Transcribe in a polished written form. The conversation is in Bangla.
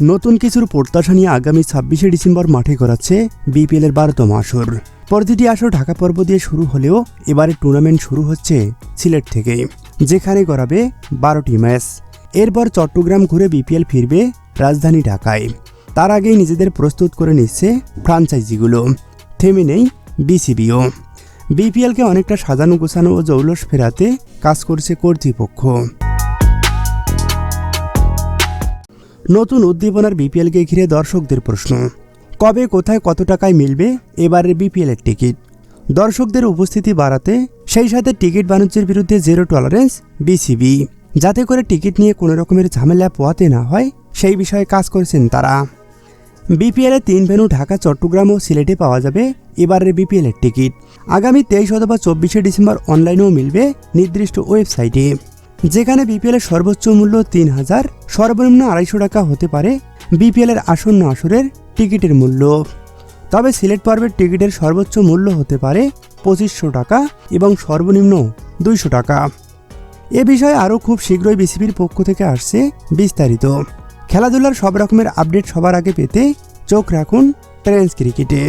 নতুন কিছুর প্রত্যাশা নিয়ে আগামী ২৬শে ডিসেম্বর মাঠে গড়াচ্ছে বিপিএলের ১২তম আসর। প্রতিটি আসর ঢাকা পর্ব দিয়ে শুরু হলেও এবারে টুর্নামেন্ট শুরু হচ্ছে সিলেট থেকে, যেখানে গড়াবে ১২টি ম্যাচ। এরপর চট্টগ্রাম ঘুরে বিপিএল ফিরবে রাজধানী ঢাকায়। তার আগেই নিজেদের প্রস্তুত করে নিচ্ছে ফ্রাঞ্চাইজিগুলো, থেমে নেই বিসিবিও। বিপিএলকে অনেকটা সাজানো গোছানো ও জৌলস ফেরাতে কাজ করছে কর্তৃপক্ষ। নতুন উদ্দীপনার বিপিএলকে ঘিরে দর্শকদের প্রশ্ন, কবে কোথায় কত টাকায় মিলবে এবারের বিপিএলের টিকিট? দর্শকদের উপস্থিতি বাড়াতে সেই সাথে টিকিট বাণিজ্যের বিরুদ্ধে জিরো টলারেন্স বিসিবি, যাতে করে টিকিট নিয়ে কোনো রকমের ঝামেলা পোহাতে না হয় সেই বিষয়ে কাজ করেছেন তারা। বিপিএলের ৩ ভেন্যু ঢাকা, চট্টগ্রাম ও সিলেটে পাওয়া যাবে এবারের বিপিএলের টিকিট। আগামী ২৩ অথবা ২৪শে ডিসেম্বর অনলাইনেও মিলবে নির্দিষ্ট ওয়েবসাইটে, যেখানে বিপিএলের সর্বোচ্চ মূল্য ৩,০০০, সর্বনিম্ন ২৫০ টাকা হতে পারে বিপিএলের আসন্ন আসরের টিকিটের মূল্য। তবে সিলেট পর্বের টিকিটের সর্বোচ্চ মূল্য হতে পারে ২৫০০ টাকা এবং সর্বনিম্ন ২০০ টাকা। এ বিষয়ে আরও খুব শীঘ্রই বিসিবির পক্ষ থেকে আসছে বিস্তারিত। খেলাধুলার সব রকমের আপডেট সবার আগে পেতে চোখ রাখুন ট্রেন্ডস ক্রিকেটে।